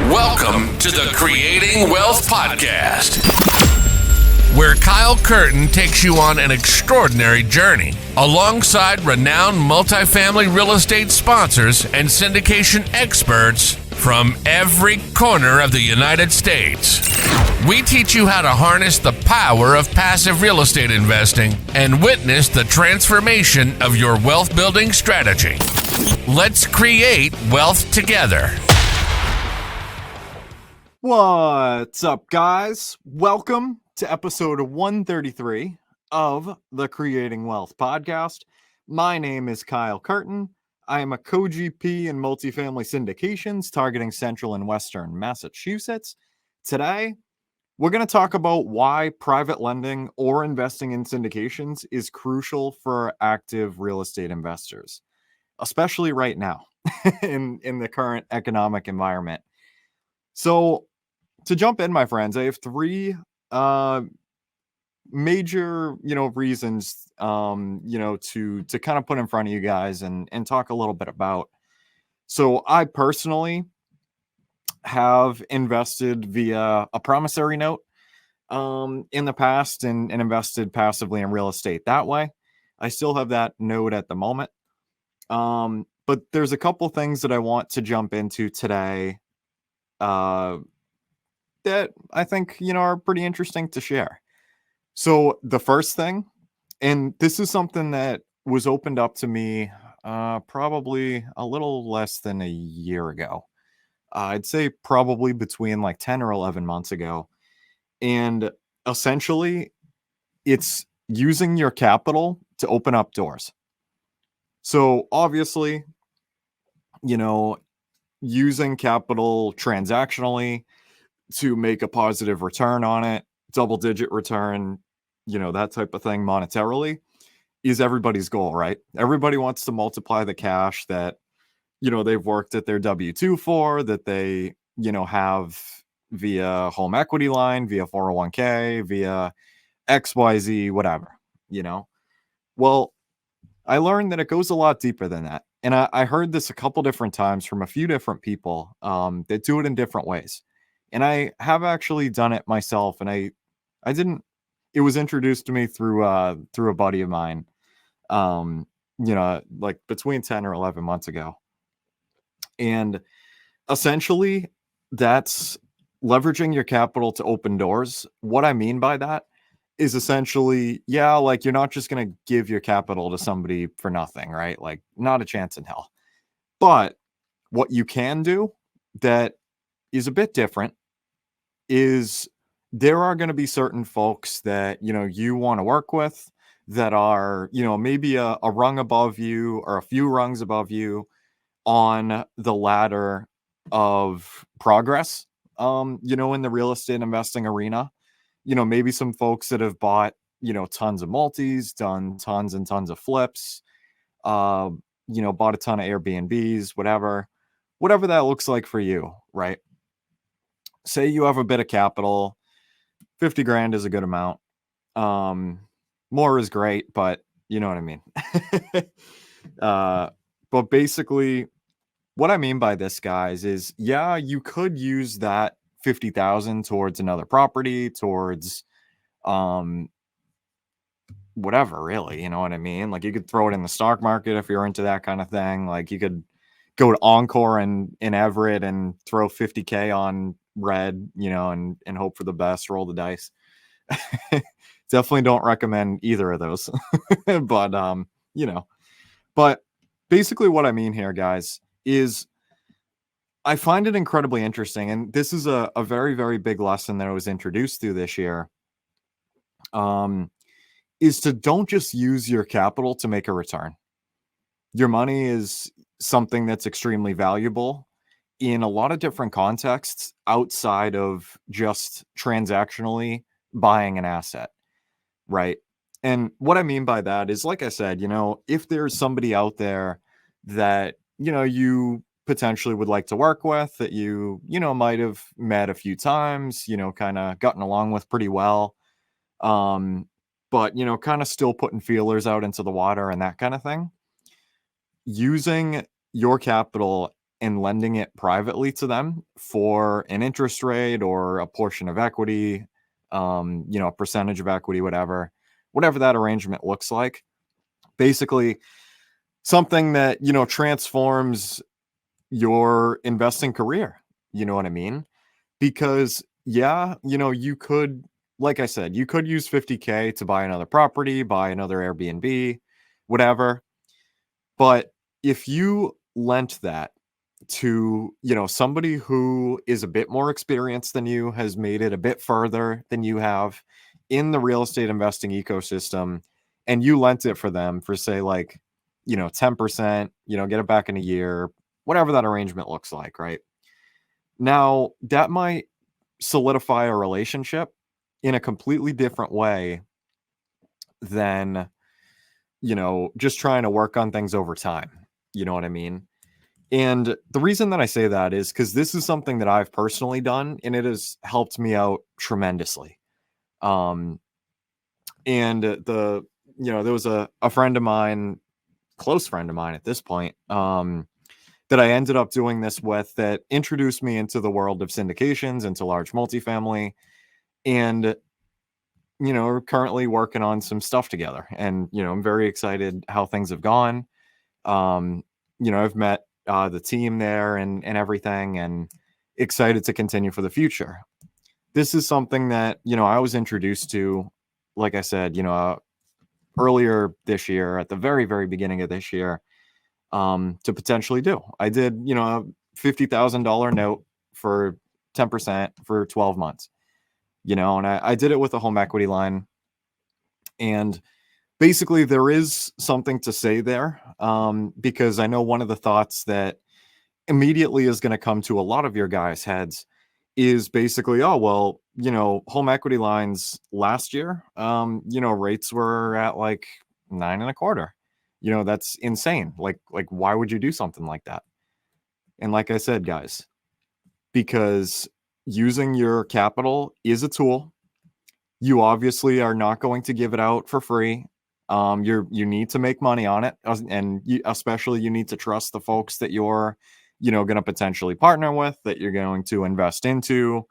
Welcome to the Creating Wealth Podcast, where Kyle Curtin takes you on an extraordinary journey alongside renowned multifamily real estate sponsors and syndication experts from every corner of the United States. We teach you how to harness the power of passive real estate investing and witness the transformation of your wealth building strategy. Let's create wealth together. What's up, guys? Welcome to episode 133 of the Creating Wealth Podcast. My name is Kyle Curtin. I am a co-GP in multifamily syndications targeting Central and Western Massachusetts. Today, we're going to talk about why private lending or investing in syndications is crucial for active real estate investors, especially right now in the current economic environment. So to jump in, my friends, I have three major, reasons, to kind of put in front of you guys and talk a little bit about. So I personally have invested via a promissory note in the past and invested passively in real estate that way. I still have that note at the moment. But there's a couple things that I want to jump into today that I think, are pretty interesting to share. So the first thing, and this is something that was opened up to me probably a little less than a year ago. I'd say probably between like 10 or 11 months ago. And essentially, it's using your capital to open up doors. So obviously, using capital transactionally to make a positive return on it, double-digit return, that type of thing monetarily is everybody's goal, right? Everybody wants to multiply the cash that, they've worked at their W-2 for, that they, have via home equity line, via 401k, via XYZ, whatever, Well, I learned that it goes a lot deeper than that. And I heard this a couple different times from a few different people that do it in different ways. And I have actually done it myself. And I didn't, it was introduced to me through a buddy of mine, like between 10 or 11 months ago. And essentially that's leveraging your capital to open doors. What I mean by that is essentially, like you're not just going to give your capital to somebody for nothing, right? Like not a chance in hell. But what you can do that is a bit different is there are going to be certain folks that, you want to work with that are, maybe a rung above you or a few rungs above you on the ladder of progress, in the real estate investing arena. Maybe some folks that have bought, tons of multis, done tons and tons of flips, bought a ton of Airbnbs, whatever that looks like for you, right? Say you have a bit of capital, 50 grand is a good amount. More is great, but you know what I mean? But basically what I mean by this, guys, is you could use that 50,000 towards another property, towards whatever, really, you know what I mean? Like you could throw it in the stock market if you're into that kind of thing. Like you could go to Encore in Everett and throw 50K on red, and hope for the best, roll the dice. Definitely don't recommend either of those. But but basically what I mean here, guys, is I find it incredibly interesting, and this is a very, very big lesson that I was introduced to this year, is to don't just use your capital to make a return. Your money is something that's extremely valuable in a lot of different contexts outside of just transactionally buying an asset, right? And what I mean by that is, like I said, if there's somebody out there that, you potentially would like to work with, that you might have met a few times, kind of gotten along with pretty well, but, kind of still putting feelers out into the water and that kind of thing, using your capital and lending it privately to them for an interest rate or a portion of equity, a percentage of equity, whatever that arrangement looks like. Basically, something that, transforms your investing career. You know what I mean? Because, yeah, you could, like I said, you could use 50K to buy another property, buy another Airbnb, whatever. But if you lent that to, somebody who is a bit more experienced than you, has made it a bit further than you have in the real estate investing ecosystem, and you lent it for them for, say, like, 10%, get it back in a year, whatever that arrangement looks like, right? Now, that might solidify a relationship in a completely different way than, just trying to work on things over time. You know what I mean? And the reason that I say that is because this is something that I've personally done, and it has helped me out tremendously. And there was a friend of mine, close friend of mine at this point, that I ended up doing this with, that introduced me into the world of syndications, into large multifamily, and, we're currently working on some stuff together. And, I'm very excited how things have gone. I've met the team there and everything, and excited to continue for the future. This is something that, I was introduced to, like I said, earlier this year, at the very, very beginning of this year, to potentially do. I did, a $50,000 note for 10% for 12 months, and I did it with a home equity line. And basically there is something to say there, because I know one of the thoughts that immediately is going to come to a lot of your guys' heads is basically, oh, well, home equity lines last year, rates were at like 9.25. That's insane. Like, why would you do something like that? And like I said, guys, because using your capital is a tool. You obviously are not going to give it out for free. You need to make money on it, and especially you need to trust the folks that you're, going to potentially partner with, that you're going to invest into,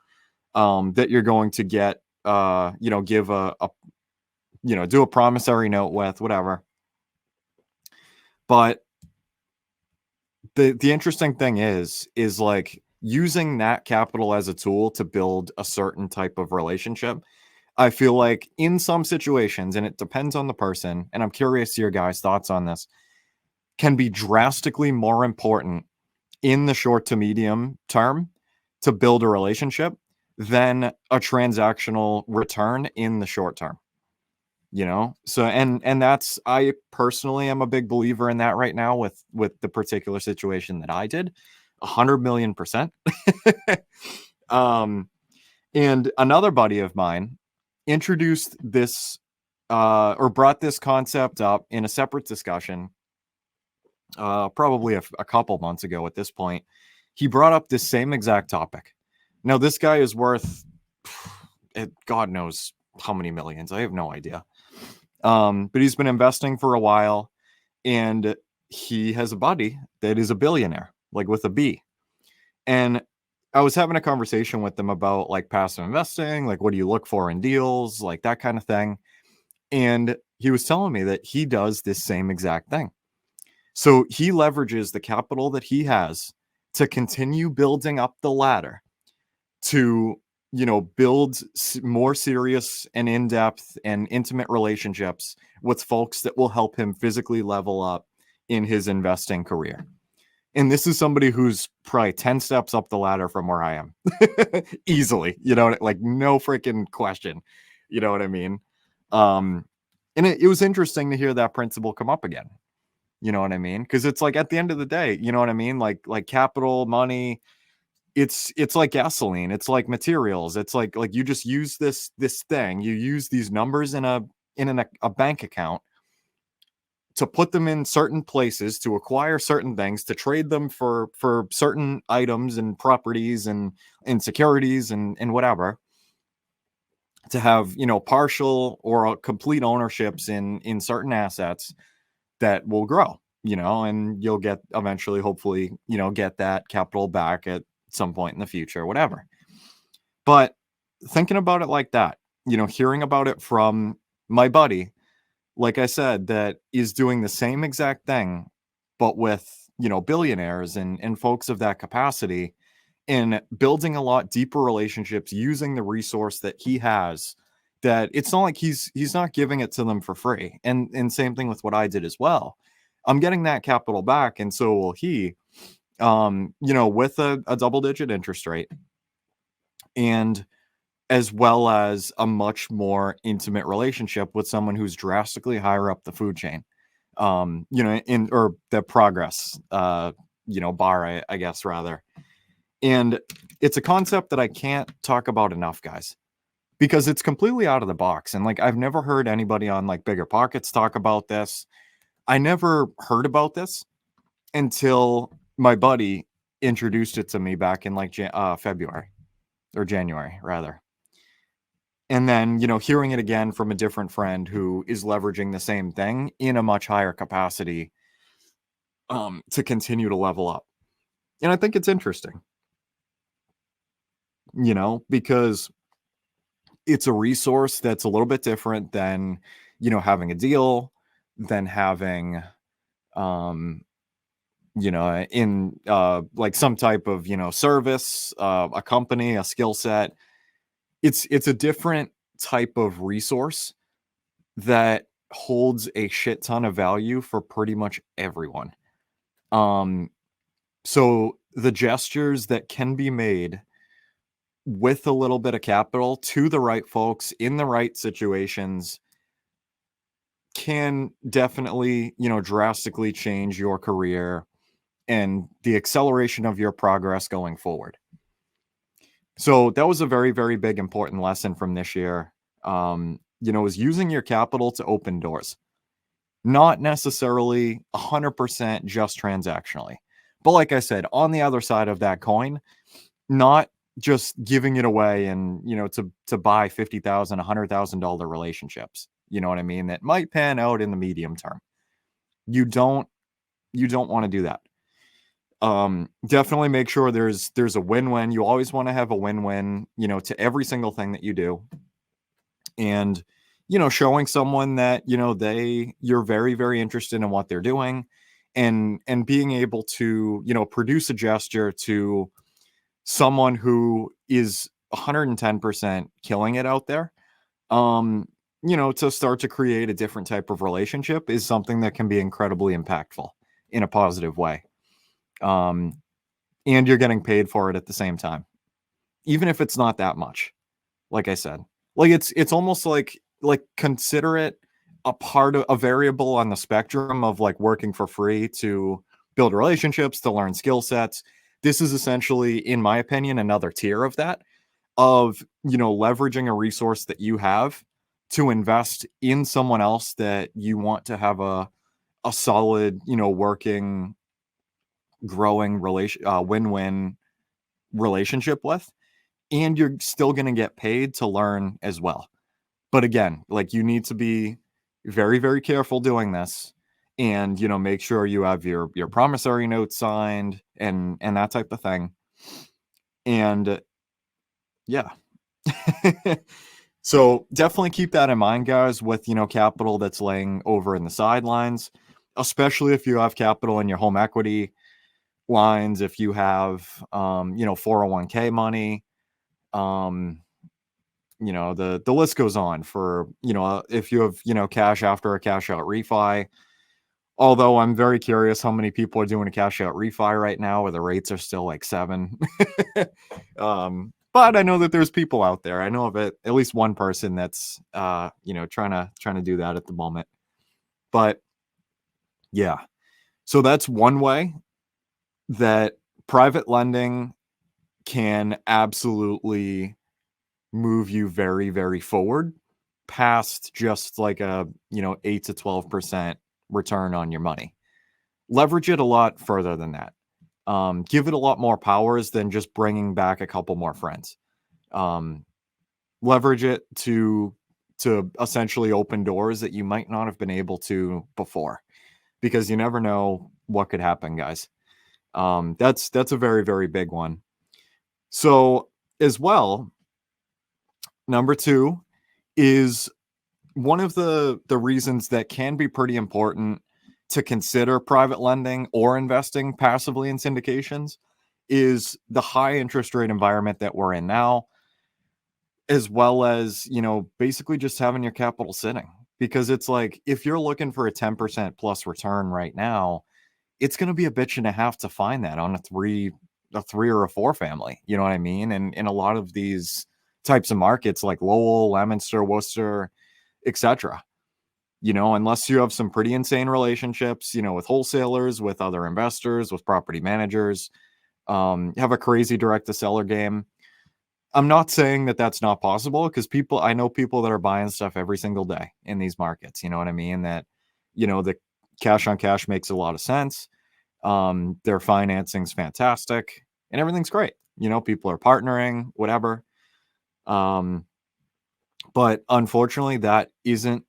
that you're going to get, give do a promissory note with, whatever. But the interesting thing is like using that capital as a tool to build a certain type of relationship. I feel like in some situations, and it depends on the person, and I'm curious to your guys' thoughts on this, can be drastically more important in the short to medium term to build a relationship than a transactional return in the short term. So and that's, I personally am a big believer in that right now with the particular situation that I did 100 million%. And another buddy of mine introduced this or brought this concept up in a separate discussion, probably a couple months ago at this point. He brought up this same exact topic. Now, this guy is worth God knows how many millions. I have no idea. But he's been investing for a while, and he has a buddy that is a billionaire, like with a B. And I was having a conversation with them about like passive investing, like what do you look for in deals, like that kind of thing. And he was telling me that he does this same exact thing. So he leverages the capital that he has to continue building up the ladder to, build more serious and in-depth and intimate relationships with folks that will help him physically level up in his investing career. And this is somebody who's probably 10 steps up the ladder from where I am. Easily, like no freaking question. You know what I mean? And it was interesting to hear that principle come up again. You know what I mean? Because it's like at the end of the day, you know what I mean? Like capital, money, it's like gasoline. It's like materials. It's like you just use this thing. You use these numbers in a bank account to put them in certain places, to acquire certain things, to trade them for certain items and properties and securities and whatever, to have, partial or complete ownerships in certain assets that will grow. and you'll get eventually, hopefully, get that capital back at some point in the future, whatever. But thinking about it like that, hearing about it from my buddy, like I said, that is doing the same exact thing, but with, billionaires and folks of that capacity, in building a lot deeper relationships using the resource that he has, that it's not like he's not giving it to them for free. And same thing with what I did as well. I'm getting that capital back, and so will he, with a double digit interest rate, and as well as a much more intimate relationship with someone who's drastically higher up the food chain, in or the progress, bar, I guess, rather. And it's a concept that I can't talk about enough, guys, because it's completely out of the box. And like, I've never heard anybody on like Biggerpockets talk about this. I never heard about this until my buddy introduced it to me back in like February or January, rather. And then, hearing it again from a different friend who is leveraging the same thing in a much higher capacity, to continue to level up. And I think it's interesting, because it's a resource that's a little bit different than, having a deal, than having, in like some type of, service, a company, a skill set. It's a different type of resource that holds a shit ton of value for pretty much everyone. So the gestures that can be made with a little bit of capital to the right folks in the right situations can definitely, drastically change your career and the acceleration of your progress going forward. So that was a very, very big, important lesson from this year, is using your capital to open doors, not necessarily 100% just transactionally. But like I said, on the other side of that coin, not just giving it away and, to buy $50,000, $100,000 relationships, you know what I mean? That might pan out in the medium term. You don't want to do that. Definitely make sure there's a win-win. You always want to have a win-win, to every single thing that you do. And, showing someone that, you're very, very interested in what they're doing, and being able to, produce a gesture to someone who is 110% killing it out there, to start to create a different type of relationship is something that can be incredibly impactful in a positive way. And you're getting paid for it at the same time, even if it's not that much. Like I said, like it's almost like consider it a part of a variable on the spectrum of like working for free to build relationships, to learn skill sets. This is essentially, in my opinion, another tier of that, of, leveraging a resource that you have to invest in someone else that you want to have a solid, working, growing win-win relationship with, and you're still going to get paid to learn as well. But again, like, you need to be very, very careful doing this, and make sure you have your promissory note signed and that type of thing. And yeah. So definitely keep that in mind, guys, with capital that's laying over in the sidelines, especially if you have capital in your home equity lines, if you have 401k money, the list goes on for, if you have cash after a cash out refi. Although I'm very curious how many people are doing a cash out refi right now where the rates are still like 7. But I know that there's people out there. I know of at least one person that's trying to do that at the moment. But yeah. So that's one way that private lending can absolutely move you very, very forward past just like a 8 to 12% return on your money. Leverage it a lot further than that. Give it a lot more powers than just bringing back a couple more friends. Leverage it to essentially open doors that you might not have been able to before. because you never know what could happen, guys. That's a very, very big one. So as well, number two is one of the reasons that can be pretty important to consider private lending or investing passively in syndications is the high interest rate environment that we're in now, as well as, basically just having your capital sitting. Because it's like, if you're looking for a 10% plus return right now, it's going to be a bitch and a half to find that on a three or a four family. You know what I mean? And in a lot of these types of markets like Lowell, Leominster, Worcester, etc., unless you have some pretty insane relationships, with wholesalers, with other investors, with property managers, have a crazy direct to seller game. I'm not saying that that's not possible, because I know people that are buying stuff every single day in these markets. You know what I mean? That, the cash on cash makes a lot of sense. Their financing's fantastic and everything's great. People are partnering, whatever. But unfortunately, that isn't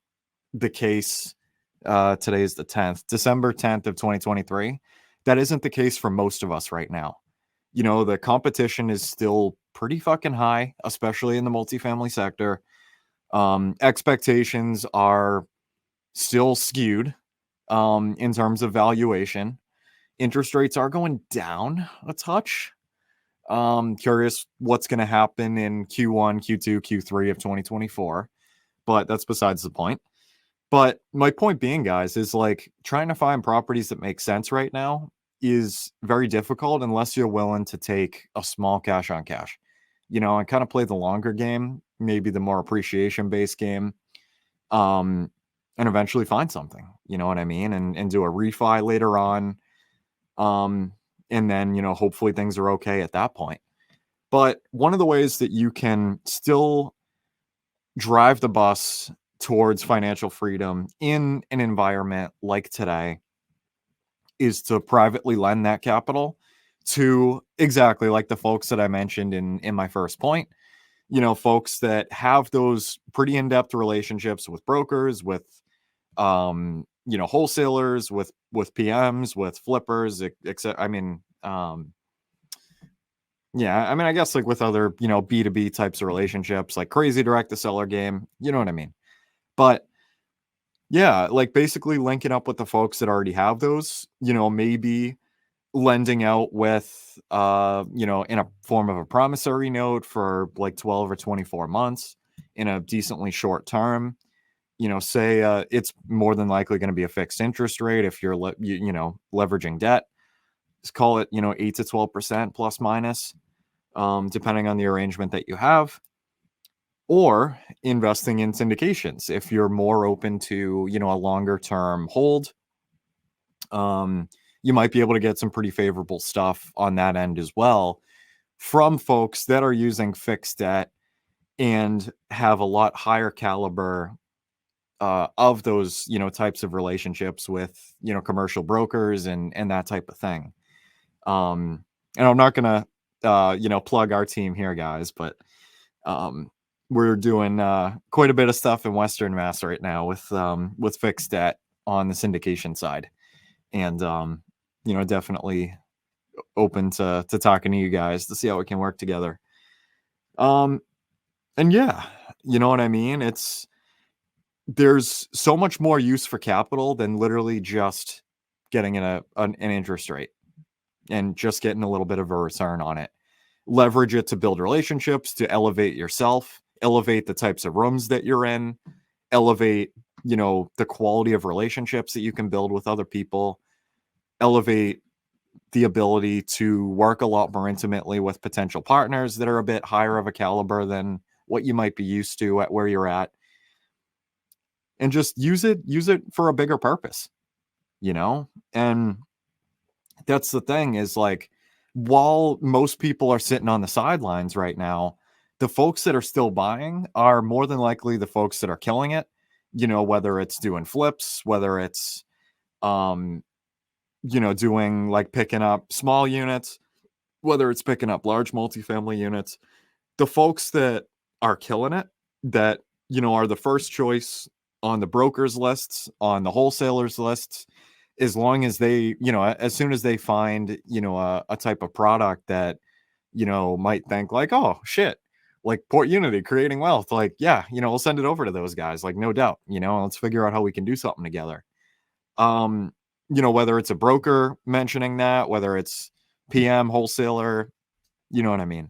the case. Today is the 10th, December 10th of 2023. That isn't the case for most of us right now. The competition is still pretty fucking high, especially in the multifamily sector. Expectations are still skewed in terms of valuation. Interest rates are going down a touch. Curious what's going to happen in Q1, Q2, Q3 of 2024, but that's besides the point. But my point being, guys, is like trying to find properties that make sense right now is very difficult unless you're willing to take a small cash on cash, and kind of play the longer game, maybe the more appreciation based game, and eventually find something, you know what I mean? And do a refi later on. And then, hopefully things are okay at that point. But one of the ways that you can still drive the bus towards financial freedom in an environment like today is to privately lend that capital to exactly like the folks that I mentioned in my first point, folks that have those pretty in-depth relationships with brokers, with, wholesalers, with PMs, with flippers, except, I guess like with other, B2B types of relationships, like crazy direct to seller game, you know what I mean? But yeah, like basically linking up with the folks that already have those, maybe lending out with, in a form of a promissory note for like 12 or 24 months in a decently short term, say it's more than likely going to be a fixed interest rate if you're, leveraging debt. Just call it, 8 to 12% plus minus, depending on the arrangement that you have. Or investing in syndications if you're more open to, a longer term hold. You might be able to get some pretty favorable stuff on that end as well from folks that are using fixed debt and have a lot higher caliber of those, types of relationships with, commercial brokers and that type of thing. And I'm not going to, plug our team here, guys, but we're doing quite a bit of stuff in Western Mass right now with fixed debt on the syndication side. And, definitely open to talking to you guys to see how we can work together. And yeah, you know what I mean? There's so much more use for capital than literally just getting an interest rate and just getting a little bit of a return on it. Leverage it to build relationships, to elevate yourself, elevate the types of rooms that you're in, elevate, the quality of relationships that you can build with other people, elevate the ability to work a lot more intimately with potential partners that are a bit higher of a caliber than what you might be used to at where you're at. And just use it for a bigger purpose, and that's the thing is like, while most people are sitting on the sidelines right now, the folks that are still buying are more than likely the folks that are killing it, whether it's doing flips, whether it's, doing like picking up small units, whether it's picking up large multifamily units. The folks that are killing it, that, are the first choice on the brokers lists, on the wholesalers lists, as long as they, as soon as they find, a type of product that, might think like, oh shit, like Port Unity creating wealth, like, yeah, we'll send it over to those guys, like, no doubt, let's figure out how we can do something together. Um, whether it's a broker mentioning that, whether it's PM, wholesaler, you know what I mean?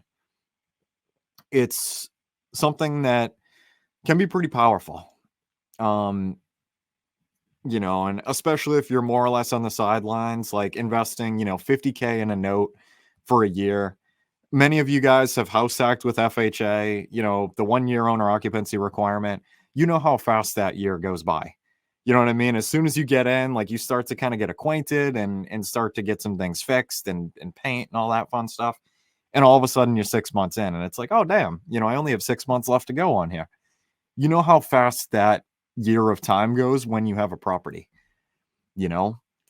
It's something that can be pretty powerful. And especially if you're more or less on the sidelines, like investing, 50K in a note for a year. Many of you guys have house hacked with FHA, the 1 year owner occupancy requirement. You know how fast that year goes by. You know what I mean? As soon as you get in, like, you start to kind of get acquainted and start to get some things fixed and paint and all that fun stuff. And all of a sudden you're 6 months in and it's like, oh, damn, I only have 6 months left to go on here. You know how fast that year of time goes when you have a property,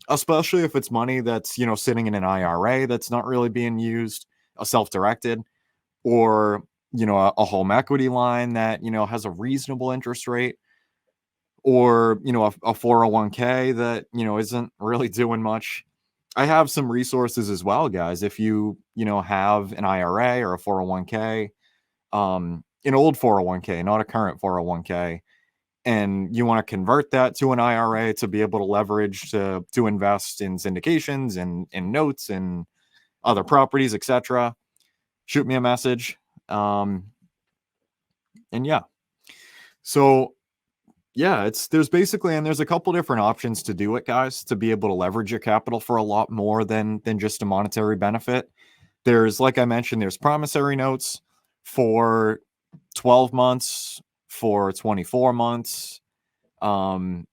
especially if it's money that's, sitting in an IRA that's not really being used, a self-directed, or, a home equity line that, has a reasonable interest rate, or, a 401k that, isn't really doing much. I have some resources as well, guys. If you, have an IRA or a 401k, an old 401k, not a current 401k, and you want to convert that to an IRA to be able to leverage to invest in syndications and in notes and other properties, etc., shoot me a message. And yeah, so yeah, there's a couple different options to do it, guys, to be able to leverage your capital for a lot more than just a monetary benefit. There's, like I mentioned, there's promissory notes for 12 months, for 24 months, more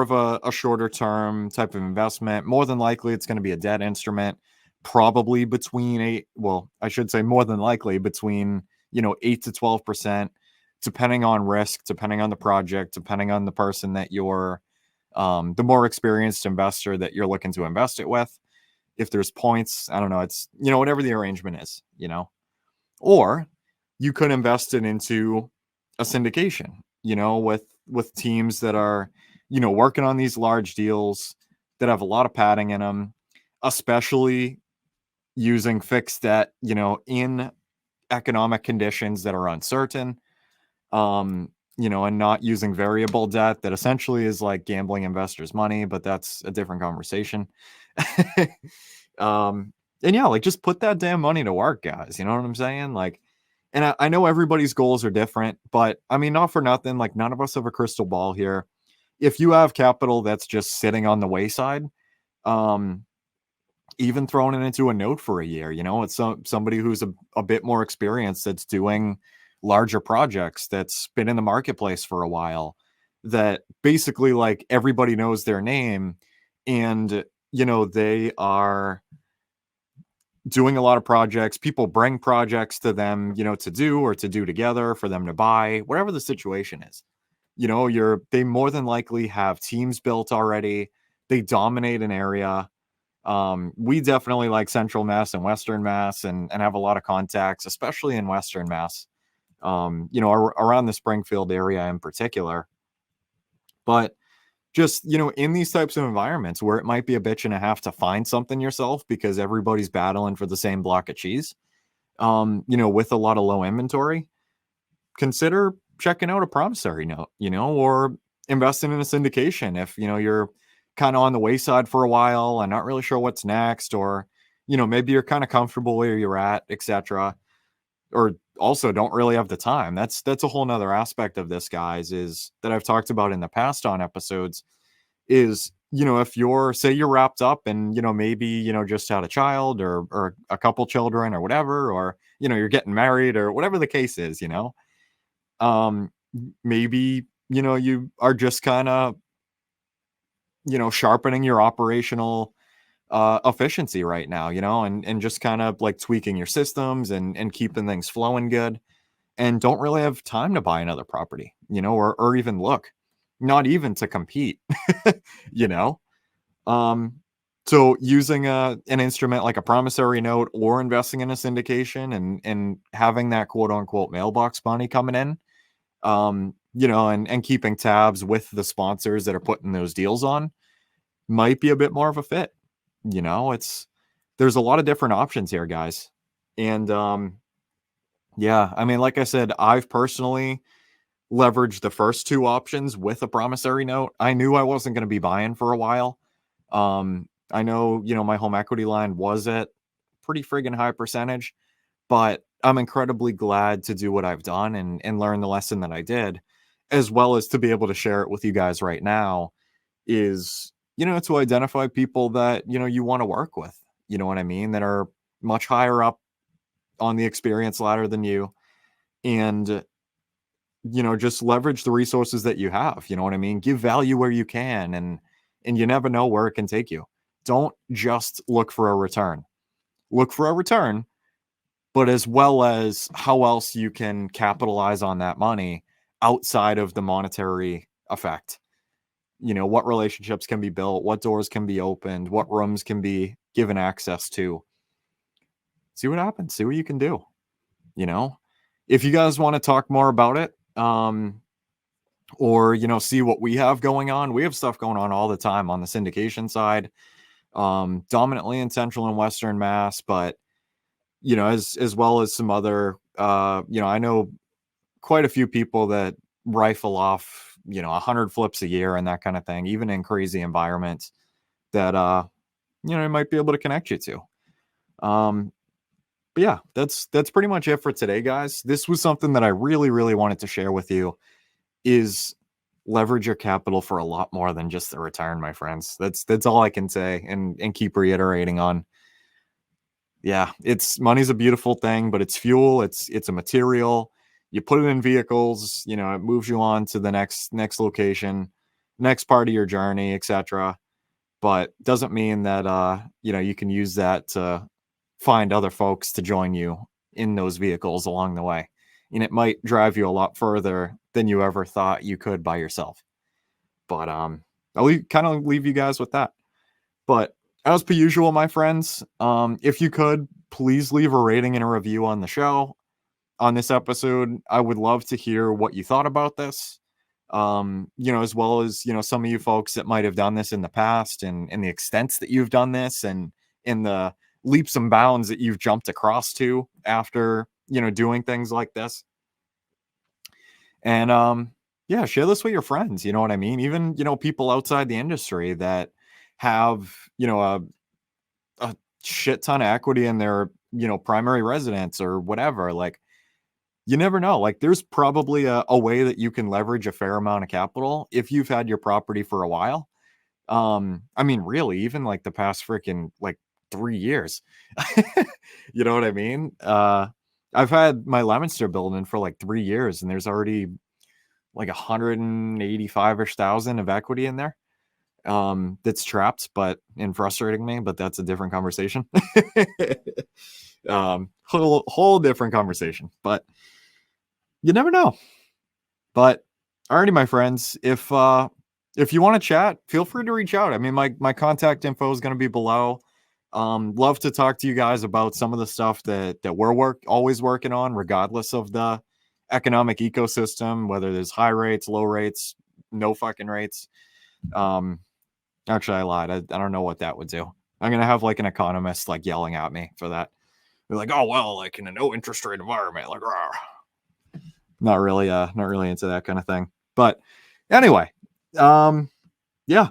of a shorter term type of investment. More than likely, it's going to be a debt instrument, probably between more than likely between, 8 to 12%, depending on risk, depending on the project, depending on the person that you're, the more experienced investor that you're looking to invest it with. If there's points, I don't know, it's, whatever the arrangement is, or you could invest it into a syndication, with teams that are, working on these large deals that have a lot of padding in them, especially using fixed debt, in economic conditions that are uncertain, and not using variable debt that essentially is like gambling investors' money, but that's a different conversation. And yeah, like, just put that damn money to work, guys. You know what I'm saying? Like, and I know everybody's goals are different, but I mean, not for nothing, like, none of us have a crystal ball here. If you have capital that's just sitting on the wayside, even throwing it into a note for a year, it's somebody who's a bit more experienced, that's doing larger projects, that's been in the marketplace for a while, that basically, like, everybody knows their name, and, they are doing a lot of projects. People bring projects to them, to do together, for them to buy, whatever the situation is. They more than likely have teams built already. They dominate an area. We definitely like Central Mass and Western Mass, and have a lot of contacts, especially in Western Mass, around the Springfield area in particular. But just, in these types of environments where it might be a bitch and a half to find something yourself because everybody's battling for the same block of cheese, with a lot of low inventory, consider checking out a promissory note, or investing in a syndication if, you're kind of on the wayside for a while and not really sure what's next, or, maybe you're kind of comfortable where you're at, etc., or also don't really have the time. That's a whole nother aspect of this, guys, is that I've talked about in the past on episodes, is, if you're wrapped up and, maybe, just had a child or a couple children or whatever, or, you're getting married or whatever the case is, maybe, you are just kind of, sharpening your operational efficiency right now, and just kind of like tweaking your systems and keeping things flowing good, and don't really have time to buy another property, or even look, not even to compete, you know? So using an instrument like a promissory note, or investing in a syndication, and having that quote unquote mailbox money coming in, and keeping tabs with the sponsors that are putting those deals on, might be a bit more of a fit. There's a lot of different options here, guys. And yeah, I mean, like I said, I've personally leveraged the first two options with a promissory note. I knew I wasn't going to be buying for a while. I know, my home equity line was at pretty friggin' high percentage, but I'm incredibly glad to do what I've done and learn the lesson that I did, as well as to be able to share it with you guys right now is, to identify people that, you want to work with, you know what I mean, that are much higher up on the experience ladder than you, and, just leverage the resources that you have, you know what I mean? Give value where you can, and you never know where it can take you. Don't just look for a return. Look for a return, but as well as how else you can capitalize on that money outside of the monetary effect. What relationships can be built, what doors can be opened, what rooms can be given access to. See what happens, see what you can do. If you guys want to talk more about it, or, see what we have going on, we have stuff going on all the time on the syndication side, dominantly in Central and Western Mass, but, as well as some other, I know quite a few people that rifle off, 100 flips a year and that kind of thing, even in crazy environments that, I might be able to connect you to. But yeah, that's pretty much it for today, guys. This was something that I really, really wanted to share with you, is leverage your capital for a lot more than just the return, my friends. That's all I can say and keep reiterating on. Yeah, money's a beautiful thing, but it's fuel. It's a material. You put it in vehicles, it moves you on to the next location, next part of your journey, etc. But doesn't mean that, you can use that to find other folks to join you in those vehicles along the way. And it might drive you a lot further than you ever thought you could by yourself. But I'll kind of leave you guys with that. But as per usual, my friends, if you could, please leave a rating and a review on the show, on this episode. I would love to hear what you thought about this. As well as, some of you folks that might have done this in the past, and the extents that you've done this, and in the leaps and bounds that you've jumped across to after, doing things like this. And, yeah, share this with your friends. You know what I mean? Even, people outside the industry that have, a shit ton of equity in their, primary residence or whatever. Like, you never know. Like, there's probably a way that you can leverage a fair amount of capital if you've had your property for a while. I mean, really, even like the past freaking 3 years. You know what I mean? I've had my Leominster building for 3 years, and there's already 185-ish thousand of equity in there. That's trapped, and frustrating me, but that's a different conversation. Whole different conversation, but you never know. But alrighty, my friends, if you want to chat, feel free to reach out. I mean, my contact info is going to be below. Love to talk to you guys about some of the stuff that we're always working on, regardless of the economic ecosystem, whether there's high rates, low rates, no fucking rates. Actually, I lied. I don't know what that would do. I'm going to have an economist yelling at me for that. They're like, oh, well, in a no interest rate environment, not really into that kind of thing. But anyway, yeah,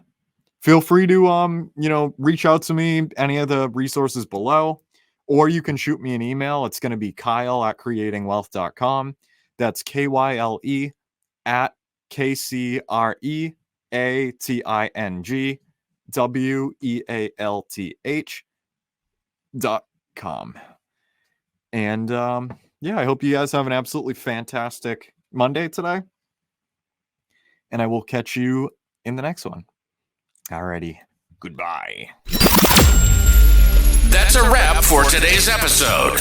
feel free to, reach out to me, any of the resources below, or you can shoot me an email. It's going to be kyle@creatingwealth.com. That's KYLE at KCREatingwealth.com. And yeah, I hope you guys have an absolutely fantastic Monday today. And I will catch you in the next one. Alrighty. Goodbye. That's a wrap for today's episode.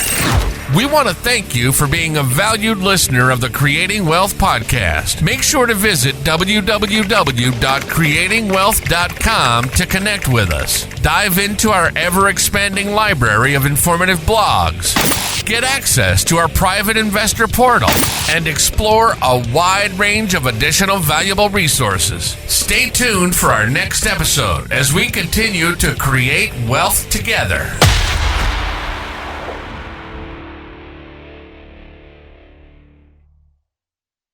We want to thank you for being a valued listener of the Creating Wealth Podcast. Make sure to visit www.creatingwealth.com to connect with us. Dive into our ever-expanding library of informative blogs. Get access to our private investor portal and explore a wide range of additional valuable resources. Stay tuned for our next episode as we continue to create wealth together.